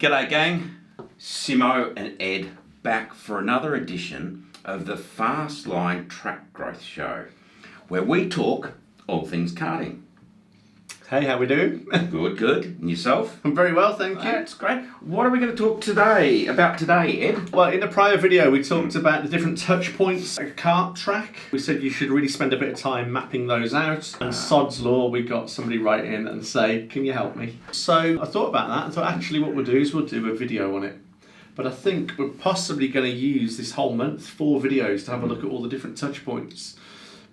G'day gang, Simo and Ed back for another edition of the Fast Line Track Growth Show, where we talk all things karting. Hey, how we doing? Good. And yourself? I'm very well, thank you. That's great. What are we going to talk about today, Ed? Well, in the prior video, we talked about the different touch points at a kart track. We said you should really spend a bit of time mapping those out. And sod's law, we got somebody write in and say, can you help me? So I thought about that and thought, actually what we'll do is we'll do a video on it. But I think we're possibly going to use this whole month, 4 videos, to have a look at all the different touch points.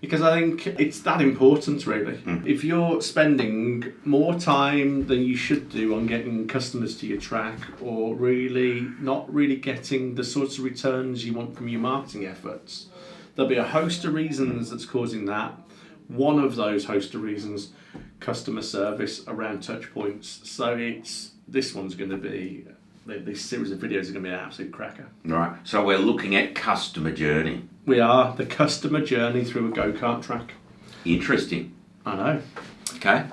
Because I think it's that important, really. If you're spending more time than you should do on getting customers to your track, or really not really getting the sorts of returns you want from your marketing efforts, there'll be a host of reasons that's causing that. One of those host of reasons, customer service around touch points. So this one's going to be, this series of videos are going to be an absolute cracker. Right, so we're looking at customer journey. We are the customer journey through a go-kart track. Interesting. I know. Okay.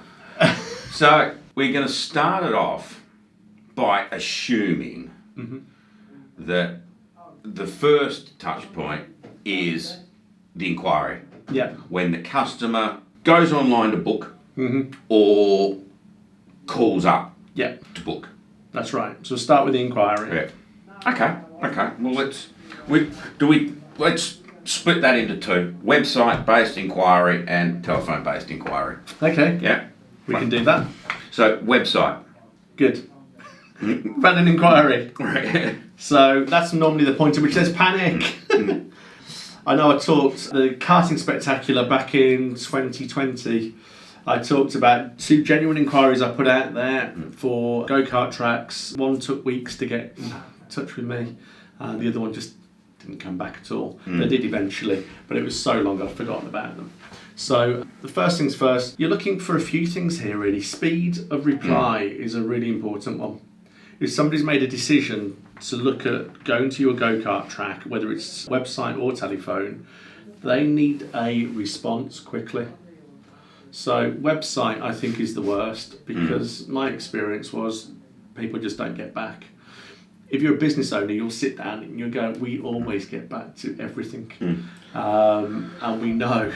So we're going to start it off by assuming that the first touch point is the inquiry. Yeah. When the customer goes online to book or calls up to book. That's right. So we'll start with the inquiry. Yeah. Okay. Well, let's split that into 2: website-based inquiry and telephone-based inquiry. Okay. Yeah. We can do that. So website. Good. About an inquiry. So that's normally the point at which there's panic. I know I talked the karting spectacular back in 2020. I talked about 2 genuine inquiries I put out there for go-kart tracks. One took weeks to get in touch with me, and the other one just didn't come back at all. They did eventually, but it was so long I'd forgotten about them. So the first things first, you're looking for a few things here really. Speed of reply is a really important one. If somebody's made a decision to look at going to your go-kart track, whether it's website or telephone, they need a response quickly. So website I think is the worst, because my experience was people just don't get back. If you're a business owner, you'll sit down and you'll go, we always get back to everything. And we know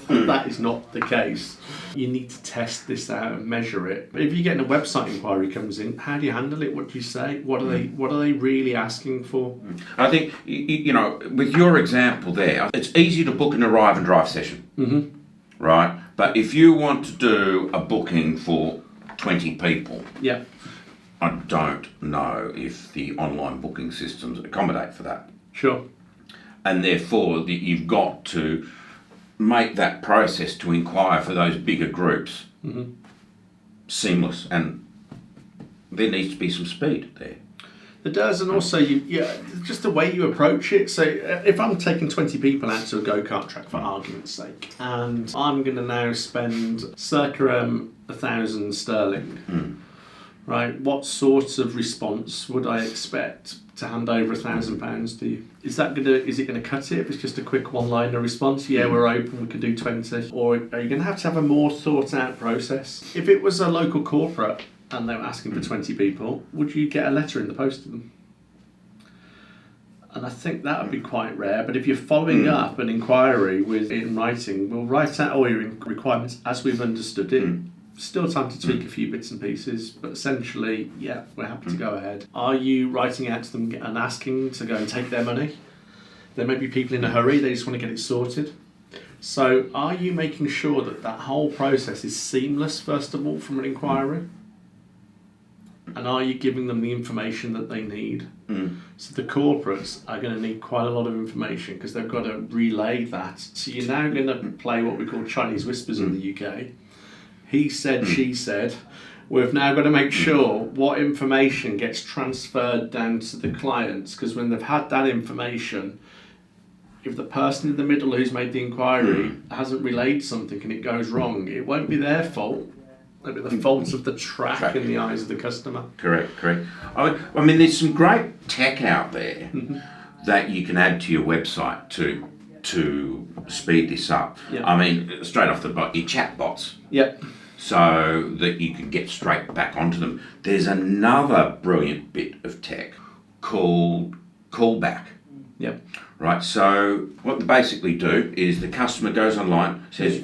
that is not the case. You need to test this out and measure it. But if you're getting a website inquiry comes in, how do you handle it? What do you say? What are they really asking for? I think, with your example there, it's easy to book an arrive and drive session, right? But if you want to do a booking for 20 people, I don't know if the online booking systems accommodate for that. Sure. And therefore, you've got to make that process to inquire for those bigger groups seamless, and there needs to be some speed there. It does, and also just the way you approach it. So if I'm taking 20 people out to a go-kart track for argument's sake, and I'm going to now spend circa 1,000 sterling, right? What sort of response would I expect to hand over £1,000 to you? Is it going to cut it if it's just a quick one-liner response? Yeah, we're open, we can do 20. Or are you going to have a more thought-out process? If it was a local corporate and they were asking for 20 people, would you get a letter in the post to them? And I think that would be quite rare. But if you're following up an inquiry with it in writing, we'll write out all your requirements as we've understood it. Still time to tweak a few bits and pieces, but essentially, we're happy to go ahead. Are you writing out to them and asking to go and take their money? There may be people in a hurry, they just want to get it sorted. So are you making sure that whole process is seamless, first of all, from an inquiry? And are you giving them the information that they need? So the corporates are going to need quite a lot of information because they've got to relay that. So you're now going to play what we call Chinese whispers in the UK. He said, she said. We've now got to make sure what information gets transferred down to the clients, because when they've had that information, if the person in the middle who's made the inquiry hasn't relayed something and it goes wrong, it won't be their fault. It'll be the fault of the track in the eyes of the customer. Correct. I mean, there's some great tech out there that you can add to your website to speed this up. I mean, straight off the bat, your chat bots. so that you can get straight back onto them. There's another brilliant bit of tech called callback. Yep. Right, so what they basically do is the customer goes online, says,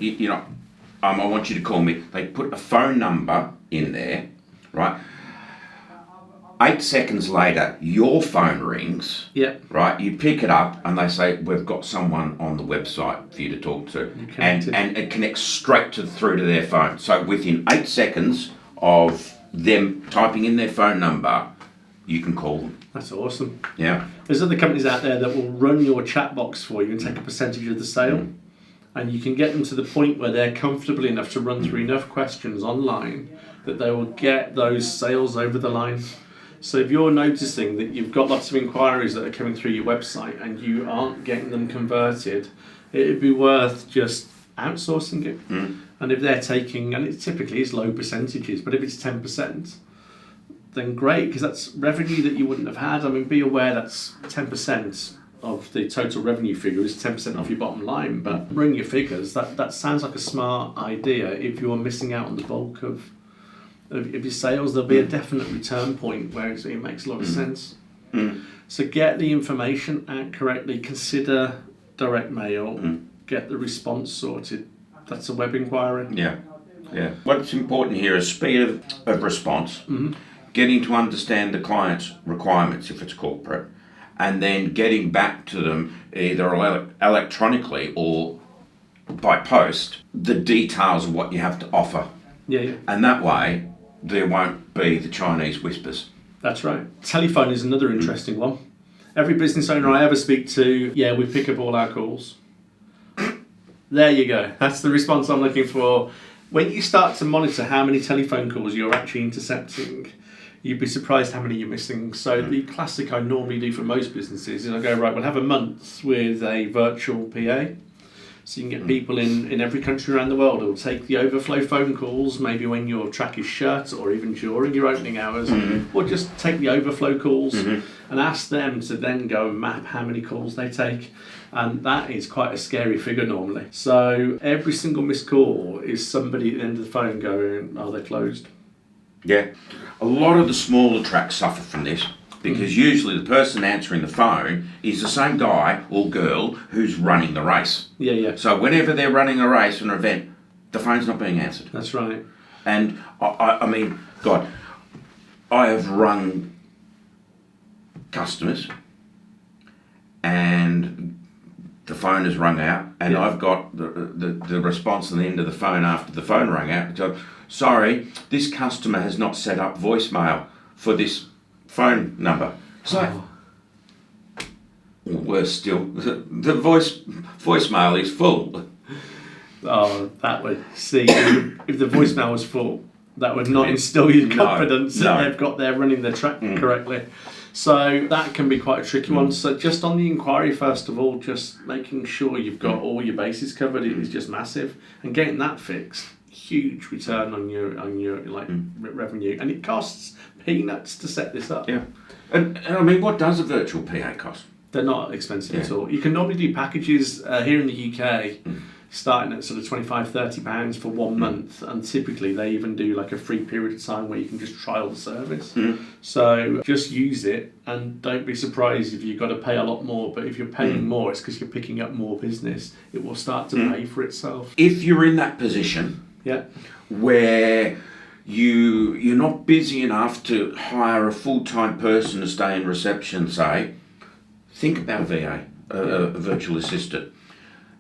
I want you to call me. They put a phone number in there, right? 8 seconds later, your phone rings. Yeah. Right, you pick it up and they say, we've got someone on the website for you to talk to. And it connects straight through to their phone. So within 8 seconds of them typing in their phone number, you can call them. That's awesome. Yeah. There's other companies out there that will run your chat box for you and take a percentage of the sale. And you can get them to the point where they're comfortable enough to run through enough questions online that they will get those sales over the line. So if you're noticing that you've got lots of inquiries that are coming through your website and you aren't getting them converted, it'd be worth just outsourcing it. And if they're taking, and it typically is low percentages, but if it's 10%, then great, because that's revenue that you wouldn't have had. I mean, be aware that's 10% of the total revenue figure is 10% off your bottom line, but bring your figures. That sounds like a smart idea. If you're missing out on the bulk of your sales, there'll be a definite return point where it makes a lot of sense. So get the information out correctly, consider direct mail, get the response sorted. That's a web inquiry. Yeah. What's important here is speed of response, getting to understand the client's requirements if it's corporate, and then getting back to them either electronically or by post the details of what you have to offer. Yeah. And that way, there won't be the Chinese whispers. That's right. Telephone is another interesting one. Every business owner I ever speak to, we pick up all our calls. There you go. That's the response I'm looking for. When you start to monitor how many telephone calls you're actually intercepting, you'd be surprised how many you're missing. So the classic I normally do for most businesses is I go, right, we'll have a month with a virtual PA. So you can get people in every country around the world who will take the overflow phone calls, maybe when your track is shut or even during your opening hours, or just take the overflow calls and ask them to then go and map how many calls they take. And that is quite a scary figure normally. So every single missed call is somebody at the end of the phone going, oh, they're closed. Yeah. A lot of the smaller tracks suffer from this, because usually the person answering the phone is the same guy or girl who's running the race. Yeah. So whenever they're running a race or an event, the phone's not being answered. That's right. And I mean, God, I have rung customers and the phone has rung out and I've got the response on the end of the phone after the phone rang out. So, sorry, this customer has not set up voicemail for this phone number. So, worse still, the voicemail is full. Oh, that would see if the voicemail was full, that would not instill you confidence that they've got there running their track correctly. So that can be quite a tricky one. So just on the inquiry, first of all, just making sure you've got all your bases covered is just massive, and getting that fixed. Huge return on your revenue, and it costs peanuts to set this up. Yeah, and I mean, what does a virtual PA cost? They're not expensive at all. You can normally do packages here in the UK, starting at sort of £25-30 for 1 month, and typically they even do like a free period of time where you can just trial the service. So just use it, and don't be surprised if you've got to pay a lot more. But if you're paying more, it's because you're picking up more business. It will start to pay for itself. If you're in that position, where you're not busy enough to hire a full-time person to stay in reception, say, think about a VA, a virtual assistant,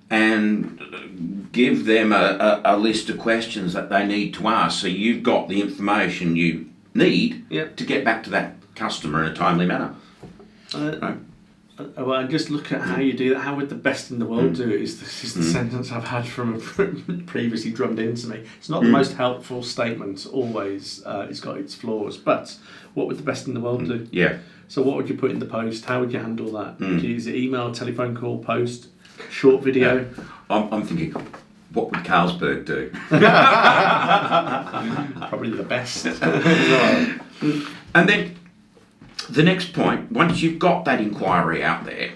and give them a list of questions that they need to ask, so you've got the information you need to get back to that customer in a timely manner. Well, and just look at how you do that. How would the best in the world do it? This is the sentence I've had from previously drummed into me. It's not the most helpful statement always. It's got its flaws. But what would the best in the world do? Yeah. So what would you put in the post? How would you handle that? Is it email, telephone call, post, short video? I'm thinking, what would Carlsberg do? Probably the best. And then the next point, once you've got that inquiry out there,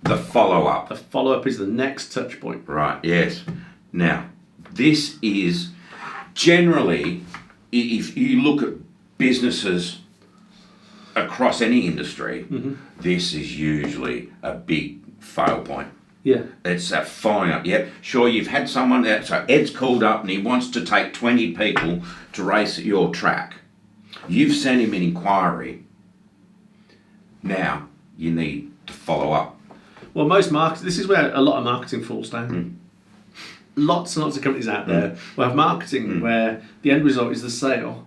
the follow-up. The follow-up is the next touch point. Right, yes. Now, This is generally, if you look at businesses across any industry, this is usually a big fail point. Yeah. It's a following up. Yep, sure, you've had someone that, so Ed's called up and he wants to take 20 people to race at your track. You've sent him an inquiry. Now, you need to follow up. Well, this is where a lot of marketing falls down. Lots and lots of companies out there will have marketing where the end result is the sale.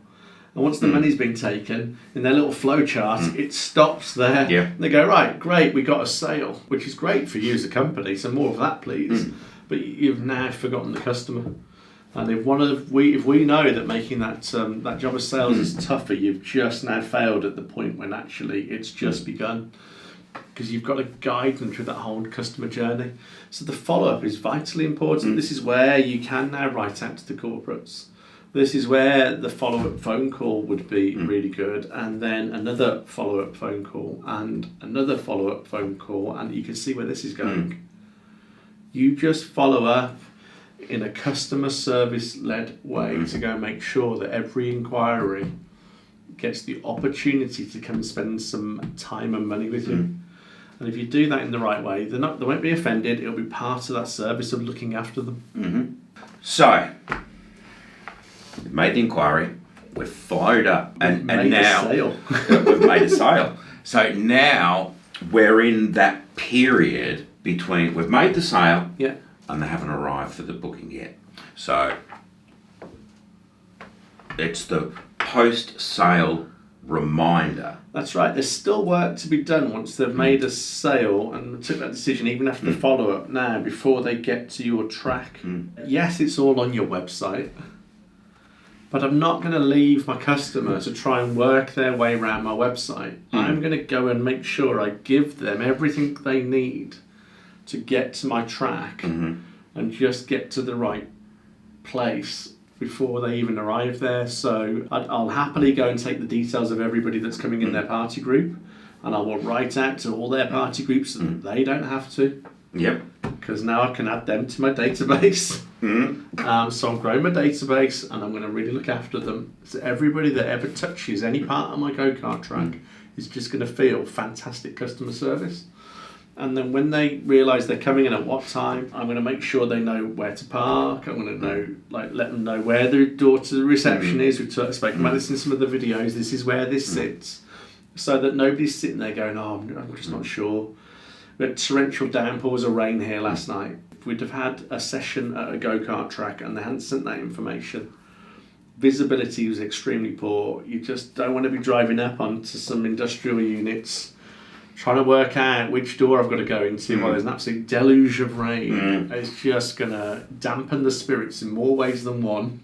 And once the money's been taken, in their little flow chart, it stops there. Yeah. And they go, right, great, we got a sale, which is great for you as a company, so more of that, please. But you've now forgotten the customer. And if we know that making that job of sales is tougher, you've just now failed at the point when actually it's just begun. Because you've got to guide them through that whole customer journey. So the follow-up is vitally important. This is where you can now write out to the corporates. This is where the follow-up phone call would be really good, and then another follow-up phone call, and another follow-up phone call, and you can see where this is going. You just follow up in a customer service-led way to go and make sure that every inquiry gets the opportunity to come and spend some time and money with you. And if you do that in the right way, they won't be offended. It'll be part of that service of looking after them. So, we've made the inquiry, we've followed up, and now we've made a sale. So now we're in that period between we've made the sale and they haven't arrived for the booking yet. So it's the post-sale reminder. That's right. There's still work to be done once they've made a sale and took that decision, even after the follow-up now, before they get to your track. Yes, it's all on your website, but I'm not going to leave my customer to try and work their way around my website. I'm going to go and make sure I give them everything they need to get to my track and just get to the right place before they even arrive there. So I'll happily go and take the details of everybody that's coming in their party group, and I will write out to all their party groups so that they don't have to. Yep. Because now I can add them to my database. So I'm growing my database, and I'm going to really look after them. So everybody that ever touches any part of my go-kart track is just going to feel fantastic customer service. And then when they realise they're coming in at what time, I'm going to make sure they know where to park. I'm going to know, let them know where the door to the reception is. We've spoken about this in some of the videos. This is where this sits. So that nobody's sitting there going, I'm just not sure. We had torrential downpours of rain here last night. If we'd have had a session at a go-kart track and they hadn't sent that information, visibility was extremely poor. You just don't want to be driving up onto some industrial units trying to work out which door I've got to go into while there's an absolute deluge of rain. It's just going to dampen the spirits in more ways than one.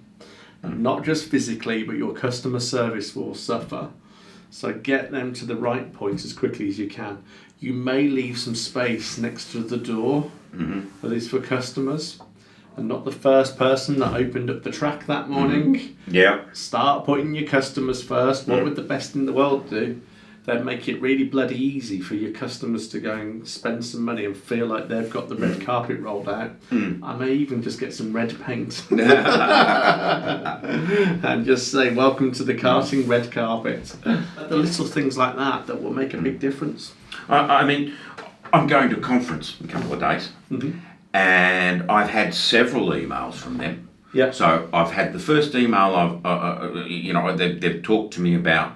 Not just physically, but your customer service will suffer. So get them to the right point as quickly as you can. You may leave some space next to the door that is for customers, and not the first person that opened up the track that morning. Start putting your customers first. What would the best in the world do? They'd make it really bloody easy for your customers to go and spend some money and feel like they've got the red carpet rolled out. I may even just get some red paint and just say, welcome to the karting red carpet. The little things like that will make a big difference. I mean, I'm going to a conference in a couple of days, and I've had several emails from them. So I've had the first email, they've talked to me about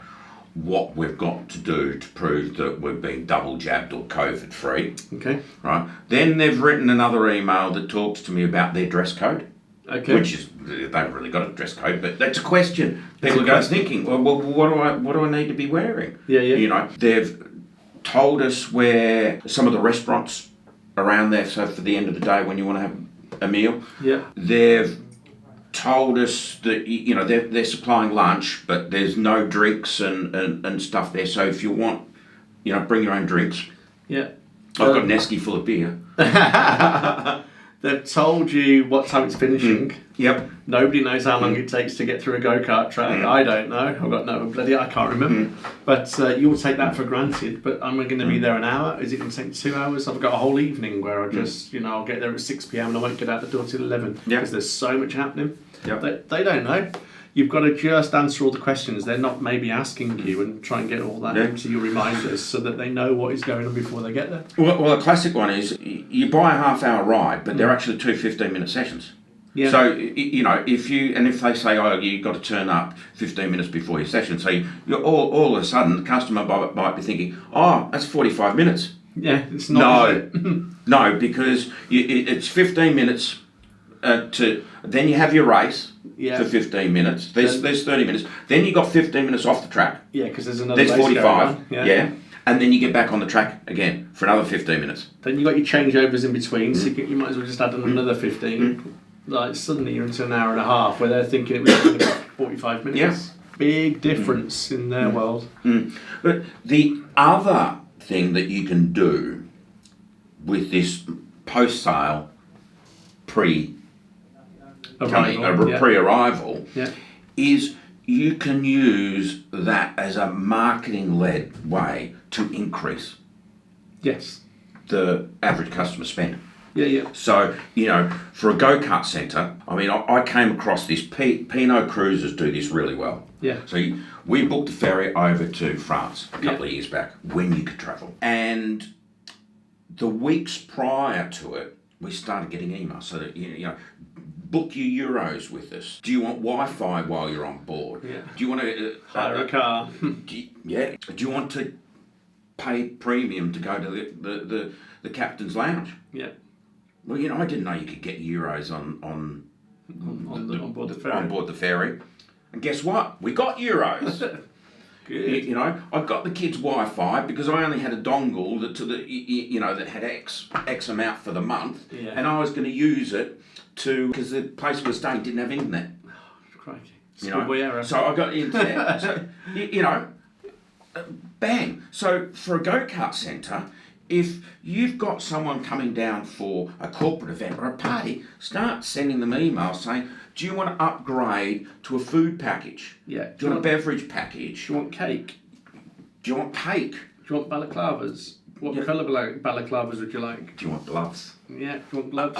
what we've got to do to prove that we've been double jabbed or COVID free. Okay. Right. Then they've written another email that talks to me about their dress code. Okay. Which is, they haven't really got a dress code, but that's a question. People go thinking, well, what do I need to be wearing? They've told us where some of the restaurants around there, so for the end of the day when you want to have a meal. They've told us that they're supplying lunch, but there's no drinks and stuff there. So if you want, bring your own drinks. I've got an esky full of beer. They've told you what time it's finishing. Yep. Nobody knows how long it takes to get through a go-kart track. I don't know. I've got I can't remember. But you'll take that for granted. But I'm going to be there an hour. Is it going to take 2 hours? I've got a whole evening where I just, I'll get there at 6 p.m. and I won't get out the door till 11 because there's so much happening. Yep. They don't know. You've got to just answer all the questions. They're not maybe asking you and try and get all that into your reminders so that they know what is going on before they get there. Well, a classic one is you buy a half-hour ride, but they're actually 2 15-minute sessions. Yeah. So, if they say, you've got to turn up 15 minutes before your session, so you're all of a sudden, the customer might be thinking, that's 45 minutes. Yeah, it's not. No, because it's 15 minutes then you have your race for 15 minutes. There's 30 minutes. Then you got 15 minutes off the track. Yeah, because there's another race 45. Going on. Yeah. And then you get back on the track again for another 15 minutes. Then you got your changeovers in between, so you might as well just add another 15. Like suddenly you're into an hour and a half where they're thinking it was going to be 45 minutes. Yeah. Big difference in their world. But the other thing that you can do with this post-sale pre-arrival is you can use that as a marketing-led way to increase the average customer spend. Yeah. So, for a go-kart centre, I came across this. Pinot Cruises do this really well. Yeah. So we booked a ferry over to France a couple of years back when you could travel. And the weeks prior to it, we started getting emails. So that, book your Euros with us. Do you want Wi-Fi while you're on board? Yeah. Do you want to hire a car? Do you want to pay premium to go to the captain's lounge? Yeah. Well, I didn't know you could get Euros on board the ferry. On board the ferry. And guess what? We got Euros. Good. I got the kids' Wi-Fi because I only had a dongle that had X amount for the month, and I was going to use it because the place we were staying didn't have internet. Oh, crikey. So I got the internet. So bang. So for a go-kart centre, if you've got someone coming down for a corporate event or a party, start sending them emails saying, do you want to upgrade to a food package? Yeah. Do you want a beverage package? Do you want cake? Do you want cake? Do you want balaclavas? What colour balaclavas would you like? Do you want gloves? Yeah, do you want gloves?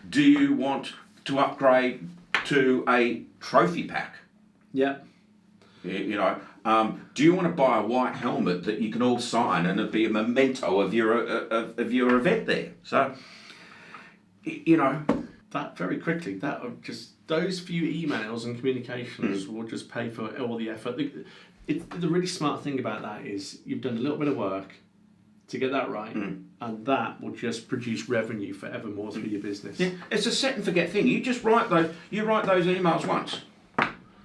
Do you want to upgrade to a trophy pack? Yeah. Do you want to buy a white helmet that you can all sign and it'll be a memento of your event there? So, that very quickly, those few emails and communications will just pay for all the effort. The really smart thing about that is you've done a little bit of work to get that right, and that will just produce revenue forevermore for your business. Yeah, it's a set and forget thing. You just write those emails once.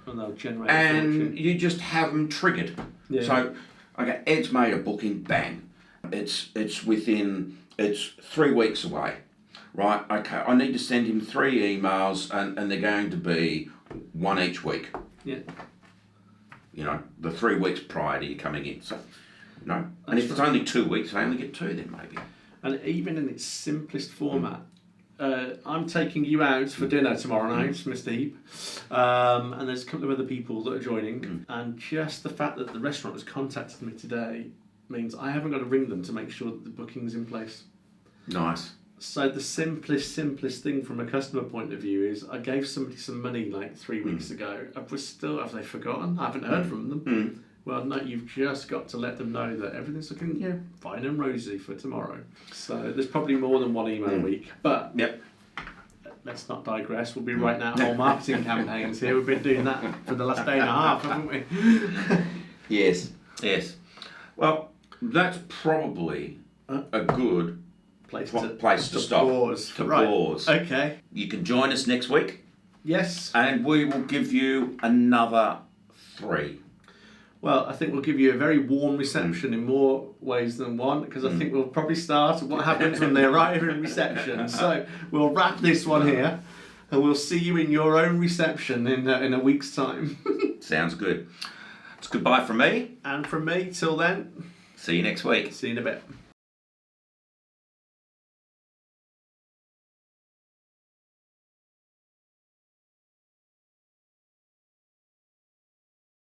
And they'll generate and you just have them triggered. Yeah. So, okay, Ed's made a booking, bang. It's 3 weeks away. Right, okay, I need to send him 3 emails and they're going to be 1 each week. Yeah. The 3 weeks prior to you coming in. So, and if it's only 2 weeks, I only get 2 then maybe. And even in its simplest format, I'm taking you out for dinner tomorrow night, Mr. Heap, and there's a couple of other people that are joining, and just the fact that the restaurant has contacted me today means I haven't got to ring them to make sure that the booking's in place. Nice. So the simplest thing from a customer point of view is I gave somebody some money like 3 weeks ago. Have they forgotten? I haven't heard from them. Well, no, you've just got to let them know that everything's looking fine and rosy for tomorrow. So there's probably more than one email a week. But let's not digress. We'll be writing out whole marketing campaigns here. We've been doing that for the last day and a half, haven't we? Yes. Well, that's probably a good place to stop. Pause. Okay. You can join us next week. Yes. And we will give you another 3. Well, I think we'll give you a very warm reception in more ways than one, because I think we'll probably start at what happens when they arrive in reception. So we'll wrap this one here, and we'll see you in your own reception in a week's time. Sounds good. It's goodbye from me. And from me, till then. See you next week. See you in a bit.